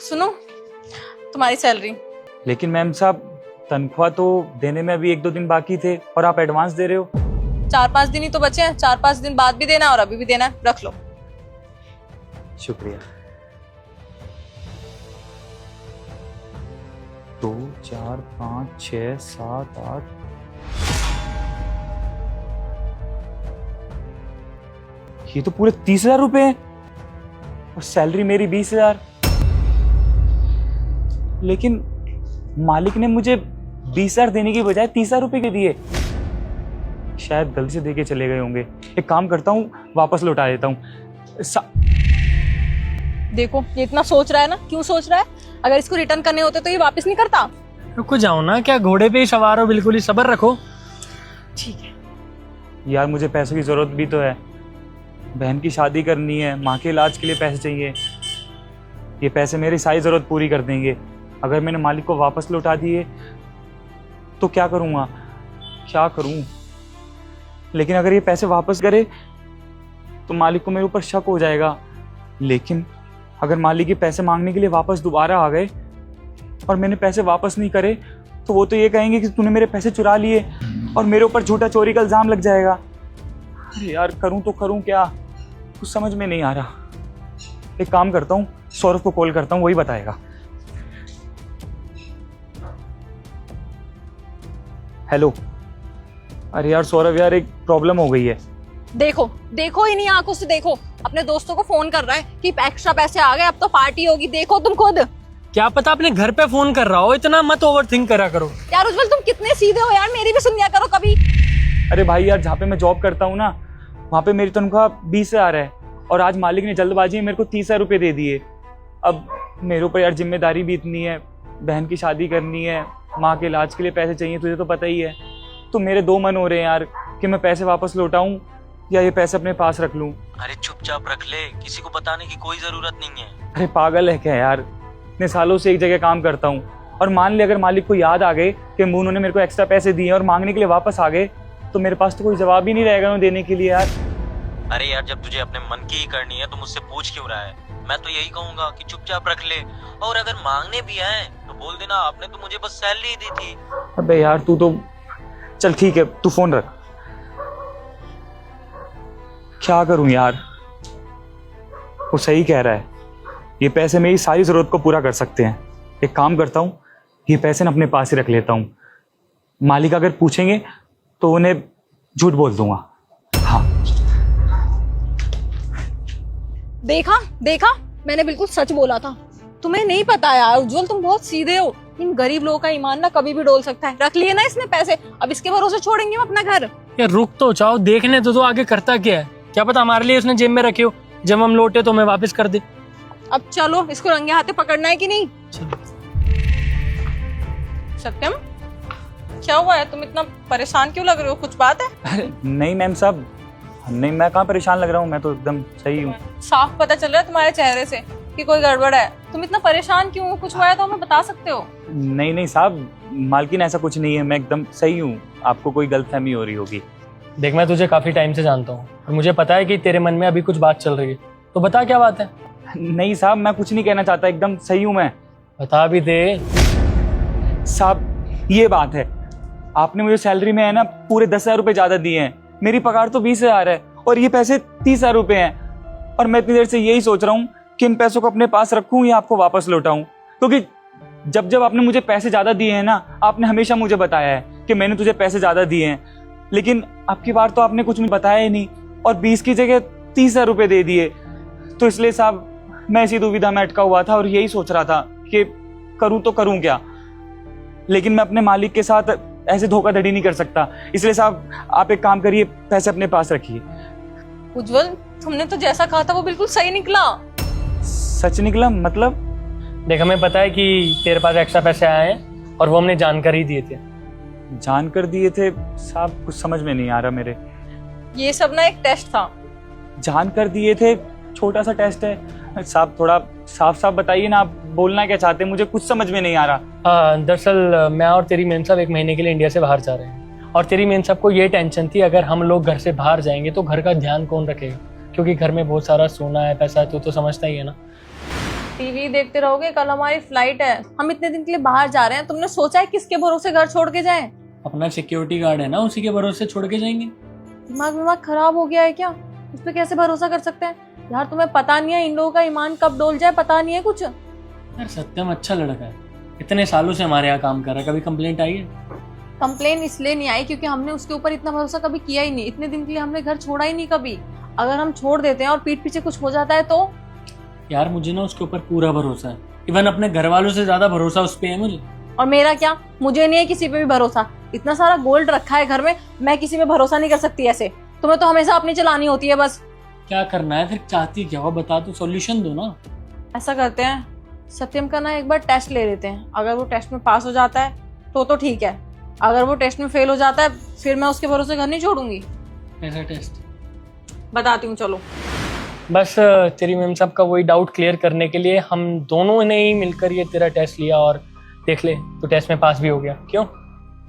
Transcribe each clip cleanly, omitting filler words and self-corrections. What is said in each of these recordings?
सुनो, तुम्हारी सैलरी। लेकिन मैम साहब, तनख्वाह तो देने में अभी 1-2 दिन बाकी थे और आप एडवांस दे रहे हो। 4-5 दिन ही तो बचे हैं, 4-5 दिन बाद भी देना और अभी भी देना है, रख लो। शुक्रिया। 2, 4, 5, 6, 7, 8। ये तो पूरे 30,000 रुपए हैं और सैलरी मेरी 20,000। लेकिन मालिक ने मुझे 20,000 देने की बजाय 30,000 रुपए के दिए। शायद गलती से दे के चले गए होंगे। एक काम करता हूँ, वापस लौटा देता हूँ। देखो, ये इतना सोच रहा है ना, क्यों सोच रहा है? अगर इसको रिटर्न करने होते तो ये वापस नहीं करता। रुको जाओ ना, क्या घोड़े पे ही सवार हो, बिल्कुल ही सब्र रखो। ठीक है। यार मुझे पैसों की जरूरत भी तो है, बहन की शादी करनी है, माँ के इलाज के लिए पैसे चाहिए। ये पैसे मेरी सारी जरूरत पूरी कर देंगे। अगर मैंने मालिक को वापस लौटा दिए तो क्या करूँगा, क्या करूँ? लेकिन अगर ये पैसे वापस करे तो मालिक को मेरे ऊपर शक हो जाएगा। लेकिन अगर मालिक ये पैसे मांगने के लिए वापस दोबारा आ गए और मैंने पैसे वापस नहीं करे तो वो तो ये कहेंगे कि तूने मेरे पैसे चुरा लिए और मेरे ऊपर झूठा चोरी का इल्जाम लग जाएगा। अरे यार, करूं तो करूं क्या, कुछ समझ में नहीं आ रहा। एक काम करता हूं, सौरभ को कॉल करता हूं, वही बताएगा। हेलो। अरे यार सौरभ, यार एक प्रॉब्लम हो गई है। देखो देखो, इन्हीं आंखों से देखो, अपने दोस्तों को फोन कर रहा है कि एक्स्ट्रा पैसे आ गए, अब तो पार्टी होगी। देखो तुम खुद। क्या पता अपने घर पे फोन कर रहा हो, इतना मत ओवर थिंक करा करो। यार उज्जवल, तुम कितने सीधे हो यार, मेरी भी सुन लिया करो कभी। अरे भाई यार, जहाँ पे मैं जॉब करता हूँ ना, वहाँ पे मेरी तनख्वाह 20,000 है और आज मालिक ने जल्दबाजी में मेरे को 30,000 रुपये दे दिए। अब मेरे ऊपर यार जिम्मेदारी भी इतनी है, बहन की शादी करनी है, माँ के इलाज के लिए पैसे चाहिए, तुझे तो पता ही है। तो मेरे 2 मन हो रहे हैं यार कि मैं पैसे वापस लौटाऊं या ये पैसे अपने पास रख लूं। अरे चुपचाप रख ले, किसी को बताने की कोई जरूरत नहीं है। अरे पागल है क्या यार, इतने सालों से एक जगह काम करता हूँ और मान ले अगर मालिक को याद आ गए कि उन्होंने मेरे को एक्स्ट्रा पैसे दिए और मांगने के लिए वापस आ गए तो मेरे पास तो कोई जवाब ही नहीं रहेगा उन्हें देने के लिए यार। अरे यार, जब तुझे अपने मन की ही करनी है तो मुझसे पूछ क्यों रहा है? मैं तो यही कहूंगा कि चुपचाप रख ले, और अगर मांगने भी आए तो बोल देना आपने तो मुझे बस सैलरी ही दी थी। अबे यार तू तो, चल ठीक है, तू फोन रख। क्या करूं यार, वो सही कह रहा है, ये पैसे मेरी सारी जरूरत को पूरा कर सकते हैं। एक काम करता हूं, ये पैसे ना अपने पास ही रख लेता हूं। मालिक अगर पूछेंगे तो उन्हें झूठ बोल दूंगा। हाँ, देखा देखा, मैंने बिल्कुल सच बोला था। तुम्हें नहीं पता यार उज्जवल, तुम बहुत सीधे हो। इन गरीब लोगों का ईमान ना कभी भी डोल सकता है। रख लिए ना इसने पैसे, अब इसके भरोसे छोड़ेंगे हम अपना घर? यार रुक तो जाओ, देखने तो आगे करता क्या है। क्या पता हमारे लिए उसने जेब में रखे हो, जब हम लौटे तो हमें वापस कर दे। अब चलो, इसको रंगे हाथे पकड़ना है कि नहीं? सत्यम, क्या हुआ है? तुम इतना परेशान क्यों लग रहे हो? कुछ बात है? अरे नहीं मैम साहब, नहीं, मैं कहाँ परेशान लग रहा हूँ, मैं तो एकदम सही हूँ। साफ पता चल रहा है तुम्हारे चेहरे से कि कोई गड़बड़ है। तुम इतना परेशान क्यों हो? कुछ हुआ है तो हमें बता सकते हो। नहीं नहीं साहब, मालकिन ऐसा कुछ नहीं है, मैं एकदम सही हूँ। आपको कोई गलतफहमी हो रही होगी। देख, मैं तुझे काफी टाइम से जानता हूँ और मुझे पता है कि तेरे मन में अभी कुछ बात चल रही है, तो बता क्या बात है। नहीं साहब, मैं कुछ नहीं कहना चाहता, एकदम सही हूँ मैं। बता भी दे। साहब ये बात है, आपने मुझे सैलरी में है ना पूरे 10,000 रुपये ज्यादा दिए हैं। मेरी पगार तो 20,000 है और ये पैसे 30,000 रुपये हैं। और मैं इतनी देर से यही सोच रहा हूँ कि इन पैसों को अपने पास रखूँ या आपको वापस लौटाऊँ, क्योंकि जब जब आपने मुझे पैसे ज्यादा दिए हैं ना, आपने हमेशा मुझे बताया है कि मैंने तुझे पैसे ज्यादा दिए हैं। लेकिन अब की बार तो आपने कुछ बताया ही नहीं और 20 की जगह 30,000 रुपये दे दिए। तो इसलिए साहब मैं इसी दुविधा में अटका हुआ था और यही सोच रहा था कि करूं तो करूं क्या। लेकिन मैं अपने मालिक के साथ ऐसे धोखाधड़ी नहीं कर सकता, इसलिए साहब आप एक काम करिए, पैसे अपने पास रखिए। उज्जवल, तुमने तो जैसा कहा था वो बिल्कुल सही निकला। सच निकला मतलब? देख, हमें पता है कि तेरे पास एक्स्ट्रा पैसे आए हैं और वो हमने जानकर ही दिए थे। जानकर दिए थे साहब? कुछ समझ में नहीं आ रहा मेरे। ये सब ना एक टेस्ट था। जानकर दिए थे? छोटा सा टेस्ट है साहब, थोड़ा साफ साफ बताइए ना, आप बोलना क्या चाहते हैं, मुझे कुछ समझ में नहीं आ रहा। हाँ, दरअसल मैं और तेरी मेम साहब 1 महीने के लिए इंडिया से बाहर जा रहे हैं और तेरी मेम साहब को ये टेंशन थी अगर हम लोग घर से बाहर जाएंगे तो घर का ध्यान कौन रखेगा, क्योंकि घर में बहुत सारा सोना है, पैसा है, तो समझता ही है ना। टीवी देखते रहोगे, कल हमारी फ्लाइट है, हम इतने दिन के लिए बाहर जा रहे हैं, तुमने सोचा है किसके भरोसे घर छोड़ के जाएं? अपना सिक्योरिटी गार्ड है ना, उसी के भरोसे छोड़ के जाएंगे। दिमाग खराब हो गया है क्या? उस पर कैसे भरोसा कर सकते हैं यार? तुम्हें पता नहीं है इन लोगों का ईमान कब डोल जाए, पता नहीं है कुछ। यार सत्यम अच्छा लड़का है, इतने सालों से हमारे यहाँ काम कर रहा है, कभी कंप्लेंट आई है? कंप्लेन इसलिए नहीं आई क्योंकि हमने उसके ऊपर इतना भरोसा कभी किया ही नहीं। इतने दिन के लिए हमने घर छोड़ा ही नहीं कभी। अगर हम छोड़ देते हैं और पीठ पीछे कुछ हो जाता है तो? यार मुझे ना उसके ऊपर पूरा भरोसा है, इवन अपने घर वालों से ज्यादा भरोसा उस पे है मुझे। और मेरा क्या? मुझे नहीं है किसी पे भी भरोसा। इतना सारा गोल्ड रखा है घर में, मैं किसी पे भरोसा नहीं कर सकती ऐसे। तुम्हें तो हमेशा अपनी चलानी होती है बस। क्या करना है फिर, चाहती क्या हो बता, तो सॉल्यूशन दो ना। ऐसा करते हैं, सत्यम का ना एक बार टेस्ट ले लेते हैं। अगर वो टेस्ट में पास हो जाता है तो ठीक है, अगर वो टेस्ट में फेल हो जाता है फिर मैं उसके भरोसे घर नहीं छोड़ूंगी। ऐसा टेस्ट बताती हूँ, चलो। बस तेरी मैम साहब का वही डाउट क्लियर करने के लिए हम दोनों ने ही मिलकर ये तेरा टेस्ट लिया, और देख ले तो टेस्ट में पास भी हो गया। क्यों?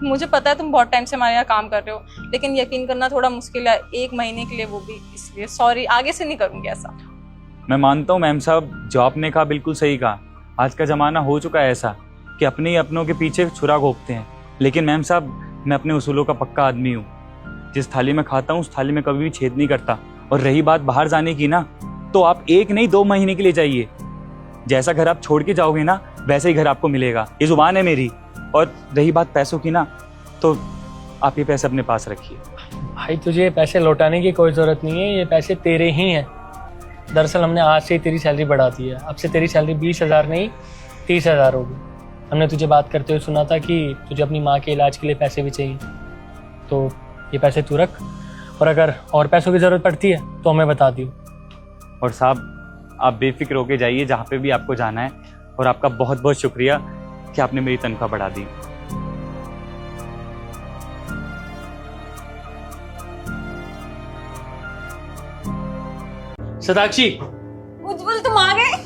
मुझे पता है तुम बहुत टाइम से हमारे यहाँ काम कर रहे हो, लेकिन यकीन करना थोड़ा मुश्किल है, 1 महीने के लिए, वो भी इसलिए सॉरी, आगे से नहीं करूंगी ऐसा। मैं मानता हूँ मैम साहब, जो आपने कहा बिल्कुल सही कहा। आज का ज़माना हो चुका है ऐसा कि अपने ही अपनों के पीछे छुरा घोंपते हैं। लेकिन मैम साहब, मैं अपने उसूलों का पक्का आदमी हूँ। जिस थाली में खाता हूँ उस थाली में कभी भी छेद नहीं करता। और रही बात बाहर जाने की ना, तो आप 1 नहीं 2 महीने के लिए जाइए। जैसा घर आप छोड़ के जाओगे ना, वैसे ही घर आपको मिलेगा, ये जुबान है मेरी। और रही बात पैसों की ना, तो आप ये पैसे अपने पास रखिए। भाई तुझे पैसे लौटाने की कोई ज़रूरत नहीं है, ये पैसे तेरे ही हैं। दरअसल हमने आज से ही तेरी सैलरी बढ़ा दी है, अब से तेरी सैलरी 20,000 नहीं 30,000 होगी। हमने तुझे बात करते हुए सुना था कि तुझे अपनी माँ के इलाज के लिए पैसे भी चाहिए, तो ये पैसे तू रख, और अगर और पैसों की ज़रूरत पड़ती है तो हमें बता दियो। और साहब, आप बेफिक्र होके जाइए जहाँ पे भी आपको जाना है। और आपका बहुत बहुत शुक्रिया कि आपने मेरी तनख्वाह बढ़ा दी। सदाक्षी, उज्जवल तुम आ गए।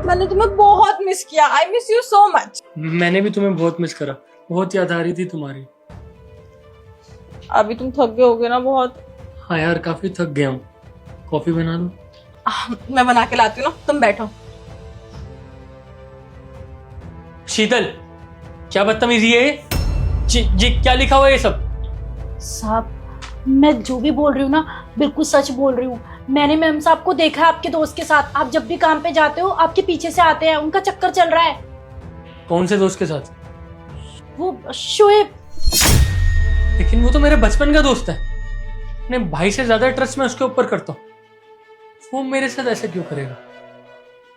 मैंने तुम्हें बहुत मिस किया। I miss you so much. मैंने भी तुम्हें बहुत मिस करा, बहुत याद आ रही थी तुम्हारी। अभी तुम थक गए होगे ना बहुत। हाँ यार, काफी थक गया हूँ, कॉफी बना लूं? मैं बना के लाती हूँ ना, तुम बैठो। शीतल, क्या बदतमीजी है ये? जी क्या लिखा हुआ है ये सब? साहब, मैं जो भी बोल रही हूँ ना बिल्कुल सच बोल रही हूँ। मैंने मैम साहब को देखा है आपके दोस्त के साथ। आप जब भी काम पे जाते हो आपके पीछे से आते हैं, उनका चक्कर चल रहा है। कौन से दोस्त के साथ? वो शोएब। लेकिन वो तो मेरे बचपन का दोस्त है, अपने भाई से ज्यादा ट्रस्ट मैं उसके ऊपर करता हूँ, वो मेरे साथ ऐसा क्यों करेगा?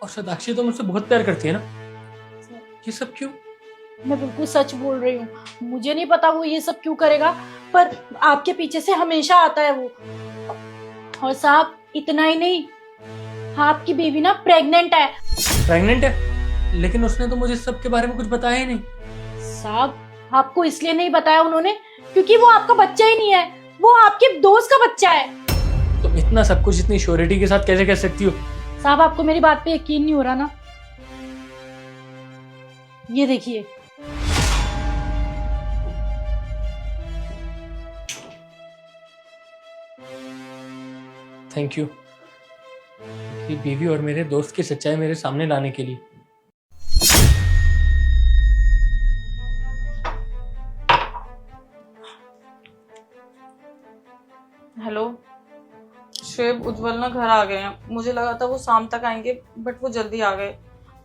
और सदाक्षी तो मुझसे बहुत प्यार करती है ना, ये सब क्यों? मैं बिल्कुल सच बोल रही हूँ, मुझे नहीं पता वो ये सब क्यों करेगा, पर आपके पीछे से हमेशा आता है वो। और साहब, इतना ही नहीं, आपकी बेबी ना प्रेग्नेंट है। प्रेग्नेंट है? लेकिन उसने तो मुझे सब के बारे में कुछ बताया ही नहीं। साहब, आपको इसलिए नहीं बताया उन्होंने क्योंकि वो आपका बच्चा ही नहीं है, वो आपके दोस्त का बच्चा है। तो इतना सब कुछ इतनी श्योरिटी के साथ कैसे कह सकती हो? साहब, आपको मेरी बात पे यकीन नहीं हो रहा ना? ये देखिए। थैंक यू मेरी बीवी और मेरे दोस्त की सच्चाई मेरे सामने लाने के लिए। हेलो शोएब, उज्जवल ना घर आ गए हैं। मुझे लगा था वो शाम तक आएंगे, बट वो जल्दी आ गए।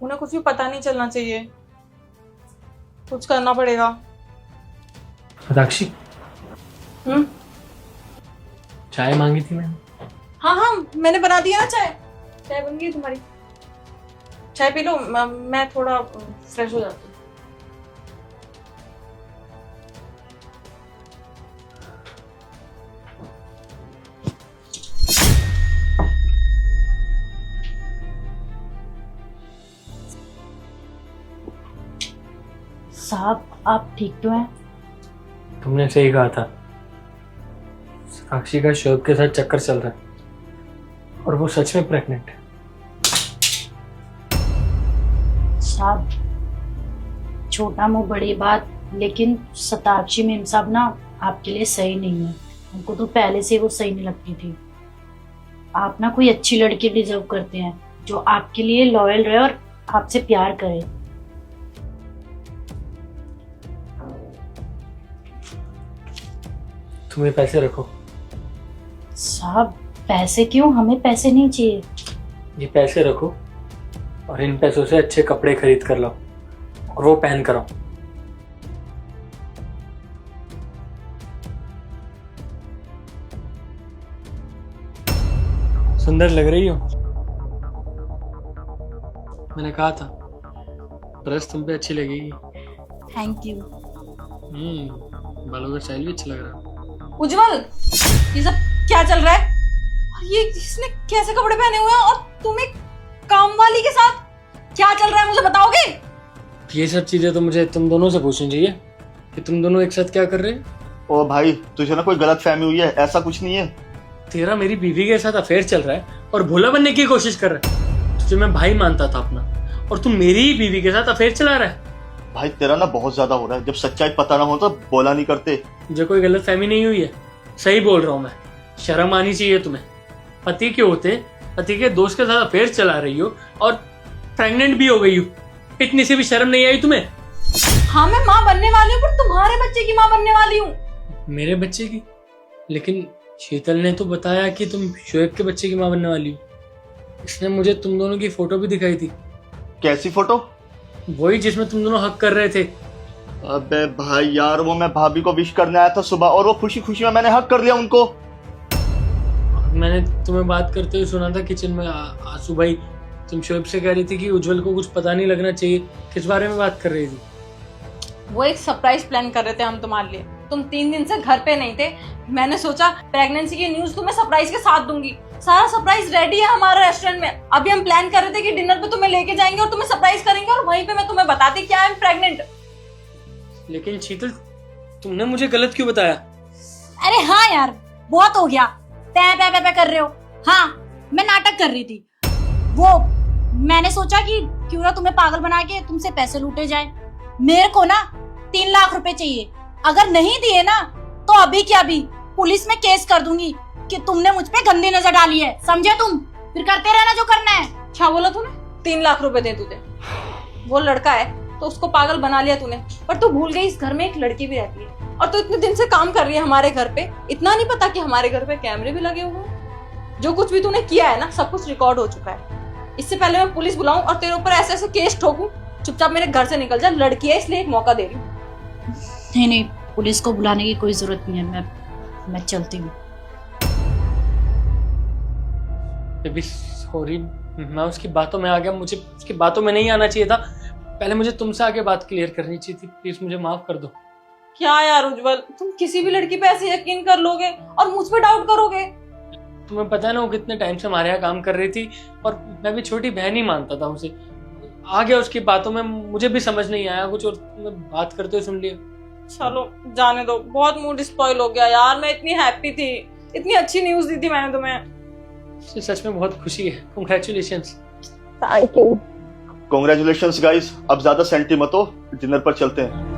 उन्हें कुछ भी पता नहीं चलना चाहिए, कुछ करना पड़ेगा। सदाक्षी, चाय मांगी थी मैंने। हाँ, मैंने बना दिया ना चाय। चाय बन गई तुम्हारी, चाय पी लो। मैं थोड़ा फ्रेश हो जाती हूँ। साहब, आप ठीक तो हैं? तुमने सही कहा था, साक्षी का शोएब के साथ चक्कर चल रहा है और वो सच में प्रेग्नेंट है। साहब, छोटा मुंह बड़ी बात, लेकिन सताक्षी मेम साहब ना आपके लिए सही नहीं है। हमको तो पहले से वो सही नहीं लगती थी। आप ना कोई अच्छी लड़की डिजर्व करते हैं जो आपके लिए लॉयल रहे और आपसे प्यार करे। तुम्हें पैसे रखो। साहब पैसे क्यों? हमें पैसे नहीं चाहिए। ये पैसे रखो और इन पैसों से अच्छे कपड़े खरीद कर लाओ और वो पहन कर आओ। सुंदर लग रही हो। मैंने कहा था ड्रेस तुम पे अच्छी लगेगी। Thank you. बालों का स्टाइल भी अच्छा लग रहा है। उज्जवल, ये सब क्या चल रहा है? और ये इसने कैसे कपड़े पहने हुए हैं और तुम एक काम वाली के साथ? क्या चल रहा है मुझे बताओगे? ये सब चीजें तो मुझे तुम दोनों से पूछनी चाहिए कि तुम दोनों एक साथ क्या कर रहे हो। ओ भाई, तुझे ना कोई गलत फहमी हुई है, ऐसा कुछ नहीं है। तेरा मेरी बीवी के साथ अफेयर चल रहा है और भोला बनने की कोशिश कर रहा है। तुझे मैं भाई मानता था अपना और तू मेरी ही बीवी के साथ अफेयर चला रहा है। भाई तेरा ना बहुत ज्यादा हो रहा है। जब सच्चाई पता ना हो तो बोला नहीं करते। मुझे कोई गलत फहमी नहीं हुई है, सही बोल रहा हूँ मैं। शर्म आनी चाहिए तुम्हें। पति के होते पति के दोस्त के साथ अफेयर चला रही हो और प्रेग्नेंट भी हो गई हो। इतनी सी भी शर्म नहीं आई तुम्हें? हाँ मैं माँ बनने वाली हूँ, पर तुम्हारे बच्चे की माँ बनने वाली हूँ। मेरे बच्चे की? लेकिन शीतल ने तो बताया कि तुम शोएब के बच्चे की माँ बनने वाली हो। इसने मुझे तुम दोनों की फोटो भी दिखाई थी। कैसी फोटो? वही जिसमें तुम दोनों हक कर रहे थे। अबे भाई यार, वो मैं भाभी को विश करने आया था सुबह और वो खुशी खुशी में मैंने हक कर लिया उनको। मैंने तुम्हें बात करते हुए सुना था किचन में आंसू भाई। तुम शोएब से कह रही थी कि उज्जवल को कुछ पता नहीं लगना चाहिए। किस बारे में बात कर रही थी? वो एक सरप्राइज प्लान कर रहे थे हम तुम्हारे लिए। तुम 3 दिन से घर पे नहीं थे। मैंने सोचा प्रेगनेंसी की न्यूज तुम्हें सरप्राइज के साथ दूंगी। सारा सरप्राइज रेडी है हमारे रेस्टोरेंट में। अभी हम प्लान कर रहे थे कि डिनर पे तुम्हें लेके जाएंगे और तुम्हें सरप्राइज करेंगे और वहीं पे मैं तुम्हें बताती कि आई एम प्रेग्नेंट। लेकिन शीतल, तुमने मुझे गलत क्यों बताया? अरे हाँ यार, बहुत हो गया। पै कर रहे हो। हाँ, मैं नाटक कर रही थी। वो मैंने सोचा कि क्यों ना तुम्हें पागल बना के तुमसे पैसे लूटे जाए। मेरे को ना 3 लाख रुपए चाहिए। अगर नहीं दिए ना तो अभी क्या अभी पुलिस में केस कर दूंगी कि तुमने मुझ पे गंदी नजर डाली है। समझे तुम? फिर करते रहना जो करना है। क्या बोला तूने? 3 लाख रुपए दे तुझे। वो लड़का है तो उसको पागल बना लिया तूने, पर तू भूल गई इस घर में एक लड़की भी रहती है और तू इतने दिन से काम कर रही है हमारे घर पे। इतना नहीं पता कि हमारे घर पे कैमरे भी लगे हुए हैं। जो कुछ भी तूने किया है ना, सब कुछ रिकॉर्ड हो चुका है। इससे पहले मैं पुलिस बुलाऊं और तेरे ऊपर ऐसे ऐसे केस ठोकूं, चुपचाप मेरे घर से निकल जा। लड़की है इसलिए एक मौका दे रही हूँ। नहीं, पुलिस को बुलाने की कोई जरूरत नहीं है। मैं चलती हूँ। बेबी सॉरी, मैं उसकी बातों में आ गया। मुझे उसकी बातों में नहीं आना चाहिए था। पहले मुझे तुमसे आगे बात क्लियर करनी चाहिए थी। प्लीज मुझे माफ कर दो। क्या यार उज्जवल, तुम किसी भी लड़की पे ऐसे यकीन कर लोगे और मुझ पे डाउट करोगे? तुम्हें पता है ना वो कितने टाइम से हमारे यहाँ काम कर रही थी और मैं भी छोटी बहन ही मानता था उसे। आ गया उसकी बातों में, मुझे भी समझ नहीं आया कुछ और तुम्हें बात करते हुए सुन लिया। चलो जाने दो, बहुत मूड स्पॉइल हो गया यार। मैं इतनी हैप्पी थी, इतनी अच्छी न्यूज दी थी मैंने तुम्हें। सच में बहुत खुशी है। Congratulations. Thank you. Congratulations guys. अब ज्यादा सेंटी मत हो, डिनर पर चलते हैं।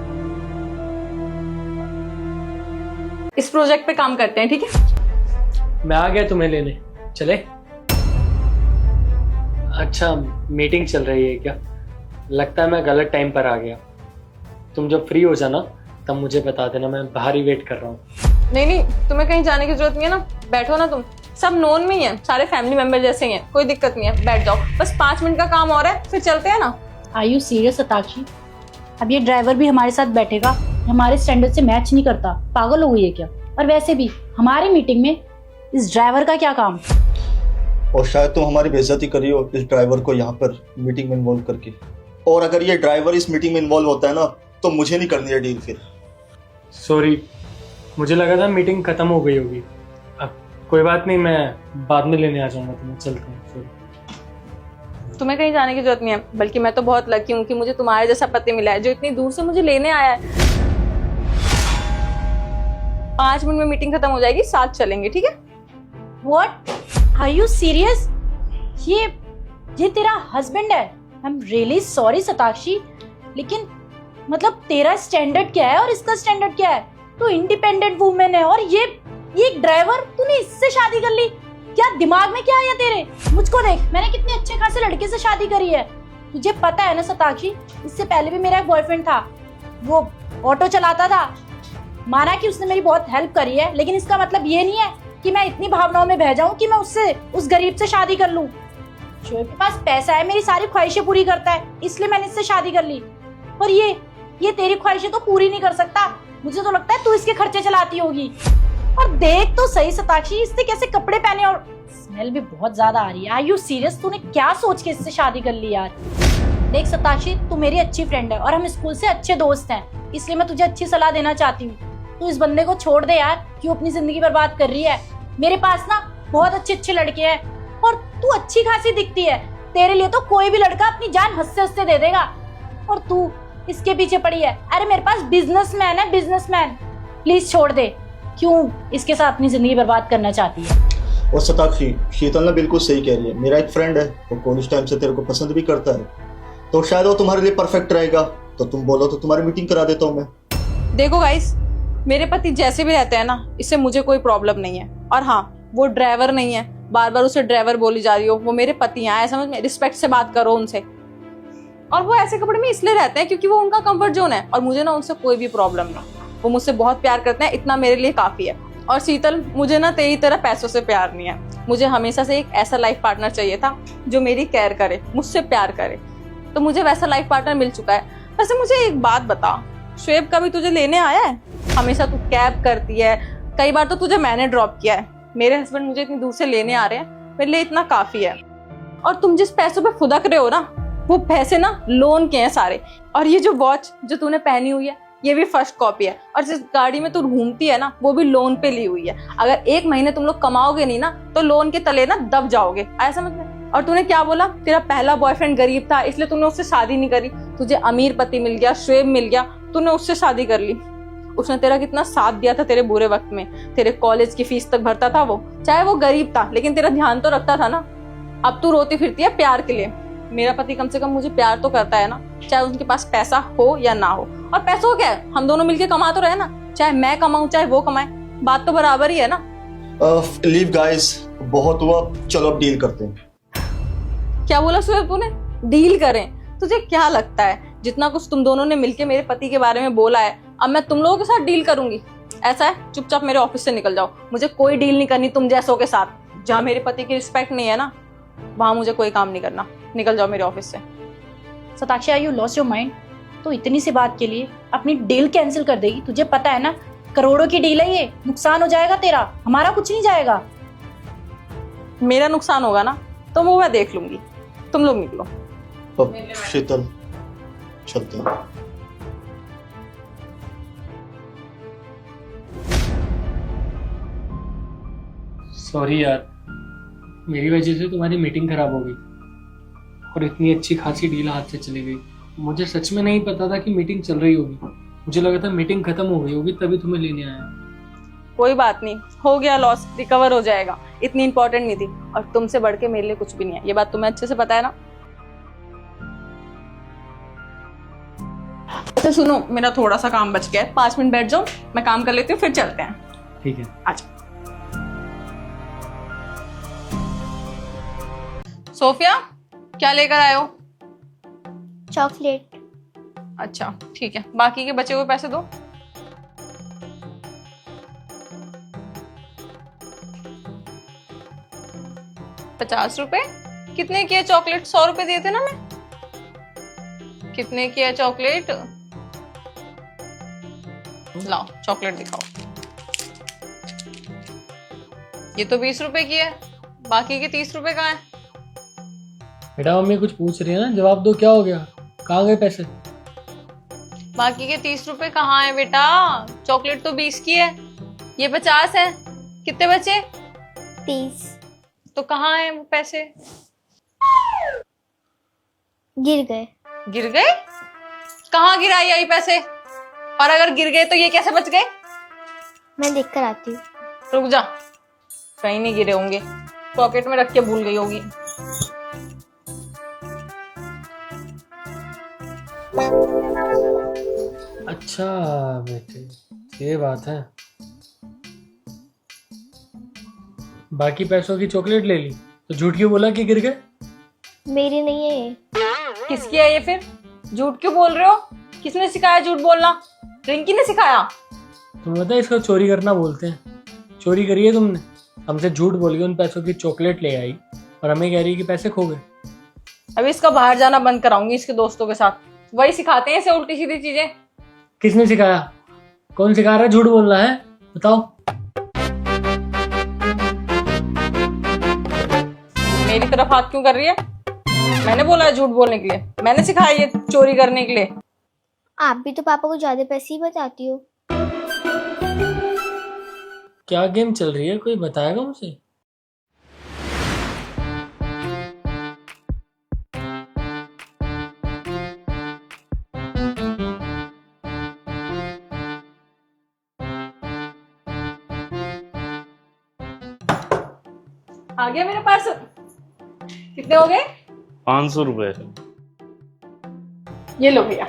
इस प्रोजेक्ट पे काम करते हैं, ठीक है? मैं आ गया तुम्हें लेने। चले? अच्छा, मीटिंग चल रही है क्या? लगता है मैं गलत टाइम पर आ गया। तुम जब फ्री हो जाना तब मुझे बता देना, मैं बाहर ही वेट कर रहा हूँ। नहीं, तुम्हें कहीं जाने की जरूरत नहीं है ना। बैठो ना, तुम सब नोन में ही है, सारे फैमिली मेंबर जैसे ही हैं। कोई दिक्कत नहीं है, बैठ जाओ। बस 5 मिनट का काम और है, फिर चलते हैं ना। Are you serious Satakshi? अब ये ड्राइवर भी हमारे साथ बैठेगा? हमारे स्टैंडर्ड से मैच नहीं करता। पागल हो गई है क्या? और वैसे भी हमारी मीटिंग में इस ड्राइवर का क्या काम? और शायद तुम हमारी बेइज्जती करी हो इस ड्राइवर को यहाँ पर मीटिंग में इन्वॉल्व करके। और अगर ये ड्राइवर इस मीटिंग में इन्वॉल्व होता है ना तो मुझे नहीं करनी है डील फिर। सॉरी, मुझे लगा था मीटिंग खत्म हो गई होगी। अब कोई बात नहीं, मैं बाद में लेने आ जाऊंगा तुम्हें। चलता हूँ। सॉरी। तुम्हें कहीं जाने की जरूरत नहीं है, बल्कि मैं तो बहुत लकी हूँ कि मुझे तुम्हारे जैसा पति मिला है जो इतनी दूर से मुझे लेने आया है। 5 मिनट में मीटिंग खत्म हो जाएगी, साथ चलेंगे, ठीक है? What? Are you serious? ये तेरा हस्बैंड है? I'm really sorry सताक्षी, लेकिन मतलब तेरा स्टैंडर्ड क्या है और इसका स्टैंडर्ड क्या है? तू इंडिपेंडेंट वुमेन है और ये ये एक ड्राइवर, तूने इससे शादी कर ली? क्या दिमाग में क्या है तेरे? मुझको देख, मैंने कितने अच्छे खासे लड़के से शादी करी है। तुझे पता है ना सताक्षी, इससे पहले भी मेरा एक बॉयफ्रेंड था, वो ऑटो चलाता था। माना कि उसने मेरी बहुत हेल्प करी है, लेकिन इसका मतलब ये नहीं है कि मैं इतनी भावनाओं में बह जाऊं कि मैं उससे, उस गरीब से शादी कर लूं। शोएब के पास पैसा है, मेरी सारी ख्वाहिशें पूरी करता है, इसलिए मैंने इससे शादी कर ली। और ये तेरी ख्वाहिशें तो पूरी नहीं कर सकता। मुझे तो लगता है तू इसके खर्चे चलाती होगी। और देख तो सही सताक्षी, इसने कैसे कपड़े पहने और स्मेल भी बहुत ज्यादा आ रही है। Are you serious? तूने क्या सोच के इससे शादी कर ली यार? देख सताक्षी, तू मेरी अच्छी फ्रेंड है और हम स्कूल से अच्छे दोस्त हैं, इसलिए मैं तुझे अच्छी सलाह देना चाहती हूँ। तू इस बंदे को छोड़ दे यार, क्यों अपनी जिंदगी बर्बाद कर रही है? मेरे पास ना बहुत अच्छे अच्छे लड़के हैं और तू अच्छी खासी दिखती है। तेरे लिए तो कोई भी लड़का अपनी जान हंसते हंसते दे देगा, और तू इसके पीछे पड़ी है। अरे मेरे पास बिजनेसमैन है, बिजनेसमैन। प्लीज छोड़ दे, क्यों इसके साथ अपनी जिंदगी बर्बाद करना चाहती है? और सताक्षी, शीतल ना बिल्कुल सही कह रही है। मेरा एक फ्रेंड है, वो कॉलेज टाइम से तेरे को पसंद भी करता है, तो शायद वो तुम्हारे लिए परफेक्ट रहेगा। तो तुम बोलो तो तुम्हारी मीटिंग करा देता हूँ मैं। देखो गाइस, मेरे पति जैसे भी रहते हैं ना, इससे मुझे कोई प्रॉब्लम नहीं है। और हाँ, वो ड्राइवर नहीं है, बार बार उसे ड्राइवर बोली जा रही हो। वो मेरे पति हैं, समझ में, रिस्पेक्ट से बात करो उनसे। और वो ऐसे कपड़े में इसलिए रहते हैं क्योंकि वो उनका कंफर्ट जोन है, और मुझे ना उनसे कोई भी प्रॉब्लम नहीं। वो मुझसे बहुत प्यार करते हैं, इतना मेरे लिए काफी है। और शीतल, मुझे ना तेरी तरह पैसों से प्यार नहीं है। मुझे हमेशा से एक ऐसा लाइफ पार्टनर चाहिए था जो मेरी केयर करे, मुझसे प्यार करे। तो मुझे वैसा लाइफ पार्टनर मिल चुका है। वैसे मुझे एक बात बता, शोएब कभी तुझे लेने आया है? हमेशा तू कैब करती है, कई बार तो तुझे मैंने ड्रॉप किया है। मेरे हस्बैंड मुझे इतनी दूर से लेने आ रहे हैं, मेरे लिए इतना काफी है। और तुम जिस पैसों पे फुदक रहे हो ना, वो पैसे ना लोन के हैं सारे। और ये जो वॉच जो तूने पहनी हुई है, ये भी फर्स्ट कॉपी है। और जिस गाड़ी में तू घूमती है ना, वो भी लोन पे ली हुई है। अगर 1 महीने तुम लोग कमाओगे नहीं ना, तो लोन के तले ना दब जाओगे, ऐसा समझ में। और तूने क्या बोला, तेरा पहला बॉयफ्रेंड गरीब था इसलिए तूने उससे शादी नहीं करी। तुझे अमीर पति मिल गया, शोएब मिल गया, तूने उससे शादी कर ली। उसने तेरा कितना साथ दिया था तेरे बुरे वक्त में, तेरे कॉलेज की फीस तक भरता था वो। चाहे वो गरीब था, लेकिन तेरा ध्यान तो रखता था ना। अब तू रोती फिरती है प्यार के लिए। मेरा पति कम से कम मुझे प्यार तो करता है ना, चाहे उनके पास पैसा हो या ना हो। और पैसों क्या है, हम दोनों मिलके कमा तो रहे ना, चाहे मैं कमाऊं चाहे वो कमाए, बात तो बराबर ही है ना। लीव गाइस, बहुत हुआ, चलो अब डील करते हैं। क्या बोला शोएब तूने? डील करें? तुझे क्या लगता है जितना कुछ तुम दोनों ने मिलके मेरे पति के बारे में बोला है, अब मैं तुम लोगों के साथ डील करूंगी? ऐसा है, चुपचाप मेरे ऑफिस से निकल जाओ। मुझे कोई डील नहीं करनी तुम जैसों के साथ। जहाँ मेरे पति की रिस्पेक्ट नहीं है ना, वहां मुझे कोई काम नहीं करना। निकल जाओ मेरे ऑफिस से। Satakshi, you lost your mind? तो इतनी सी बात के लिए अपनी डील कैंसिल कर देगी? तुझे पता है ना, करोड़ों की डील है ये, नुकसान हो जाएगा तेरा, हमारा कुछ नहीं जाएगा। मेरा नुकसान होगा ना, तो वो मैं देख लूंगी। तुम लोग निकलो। अब शीतल, चलते हैं। सॉरी यार, मेरी वजह से तुम्हारी मीटिंग खराब हो गई और इतनी अच्छी खासी डील हाथ से चली गई। मुझे सच में नहीं पता था कि मीटिंग चल रही होगी। मुझे लगा था मीटिंग खत्म हो गई होगी तभी तुम्हें लेने आया। कोई बात नहीं, हो गया लॉस, रिकवर हो जाएगा। इतनी इंपॉर्टेंट नहीं थी, और तुमसे बढ़ के मेरे लिए कुछ भी नहीं है। ये बात तुम्हें अच्छे से पता है ना। अच्छा सुनो, मेरा थोड़ा सा काम बच गया है, 5 मिनट बैठ जाओ, मैं काम कर लेती हूँ, फिर चलते हैं। ठीक है। अच्छा सोफिया, क्या लेकर आए हो? चॉकलेट। अच्छा ठीक है, बाकी के बचे हुए पैसे दो। ₹50? कितने की है चॉकलेट? 100 रुपए दिए थे ना मैं। कितने की है चॉकलेट? लाओ चॉकलेट दिखाओ। ये तो 20 रुपए की है, बाकी के 30 रुपए कहाँ है? बेटा मम्मी कुछ पूछ रही है ना, जवाब दो। क्या हो गया, कहाँ गए पैसे? बाकी के 30 रुपए कहाँ है बेटा? चॉकलेट तो 20 की है, ये 50 है। कितने बचे? 30। तो कहाँ है वो पैसे? गिर गए। गिर गए? कहाँ गिराई आई पैसे? और अगर गिर गए तो ये कैसे बच गए? मैं देख कर आती हूँ। रुक जा, कहीं नहीं गिरे होंगे, पॉकेट में रख के भूल गई होगी। अच्छा बेटे, ये बात है। बाकी पैसों की चॉकलेट ले ली तो झूठ क्यों बोला कि गिर गए? मेरी नहीं है ये। किसकी है ये फिर? झूठ क्यों बोल रहे हो? किसने सिखाया झूठ बोलना? रिंकी ने सिखाया। तुम्हें पता है इसको चोरी करना बोलते हैं। चोरी करी है तुमने, हमसे झूठ बोल के उन पैसों की चॉकलेट ले आई और हमें कह रही है कि पैसे खो गए। अभी इसका बाहर जाना बंद कराऊंगी इसके दोस्तों के साथ, वही सिखाते हैं इसे उल्टी सीधी चीजें। किसने सिखाया? कौन सिखा रहा है झूठ बोलना है? बताओ। मेरी तरफ हाथ क्यों कर रही है? मैंने बोला है झूठ बोलने के लिए? मैंने सिखाया ये चोरी करने के लिए? आप भी तो पापा को ज्यादा पैसे ही बताती हो। क्या गेम चल रही है, कोई बताएगा मुझे? आ गया मेरे पास। कितने हो गए? 500 रुपए। ये लो भैया।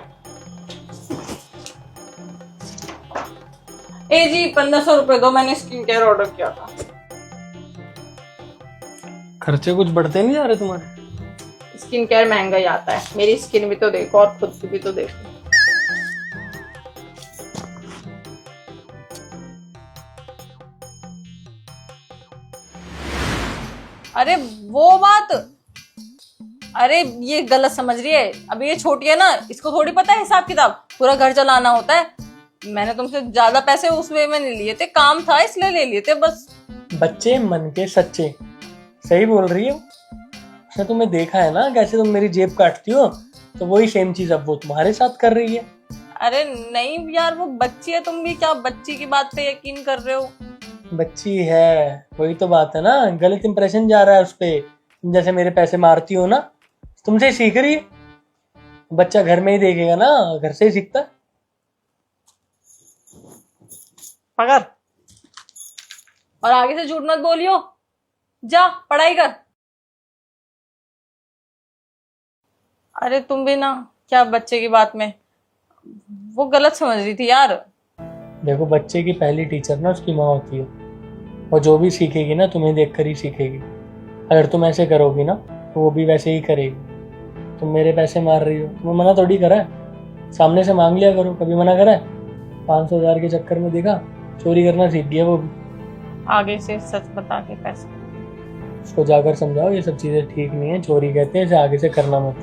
ए जी 1500 रुपए दो, मैंने स्किन केयर ऑर्डर किया था। खर्चे कुछ बढ़ते नहीं जा रहे तुम्हारे? स्किन केयर महंगा ही आता है, मेरी स्किन भी तो देखो और खुद की भी तो देखो। अरे वो बात, अरे ये गलत समझ रही है। अभी ये छोटी है ना, इसको थोड़ी पता है हिसाब किताब, पूरा घर चलाना होता है। मैंने तुमसे ज्यादा पैसे उस वे में नहीं लिए थे, काम था इसलिए ले लिए थे बस। बच्चे मन के सच्चे, सही बोल रही हो। उसने तुम्हें देखा है ना कैसे तुम मेरी जेब काटती हो, तो वही सेम चीज अब वो तुम्हारे साथ कर रही है। अरे नहीं यार, वो बच्ची है, तुम भी क्या बच्ची की बात पे यकीन कर रहे हो? बच्ची है, वही तो बात है ना। गलत इंप्रेशन जा रहा है उस पे। तुम जैसे मेरे पैसे मारती हो ना, तुमसे ही सीख रही है। बच्चा घर में ही देखेगा ना, घर से ही सीखता है। पकड़, और आगे से झूठ मत बोलियो। जा पढ़ाई कर। अरे तुम भी ना क्या बच्चे की बात में, वो गलत समझ रही थी यार। देखो, बच्चे की पहली टीचर ना उसकी माँ होती है, और जो भी सीखेगी ना तुम्हें देखकर ही सीखेगी। अगर तुम ऐसे करोगी ना तो वो भी वैसे ही करेगी। तुम मेरे पैसे मार रही हो, तुम्हें मना थोड़ी करा है, सामने से मांग लिया करो, कभी मना करा है? 500,000 के चक्कर में देखा, चोरी करना सीख गया वो भी। आगे से सच बता के पैसे। उसको जाकर समझाओ ये सब चीजें ठीक नहीं है, चोरी कहते हैं, इसे आगे से करना मत।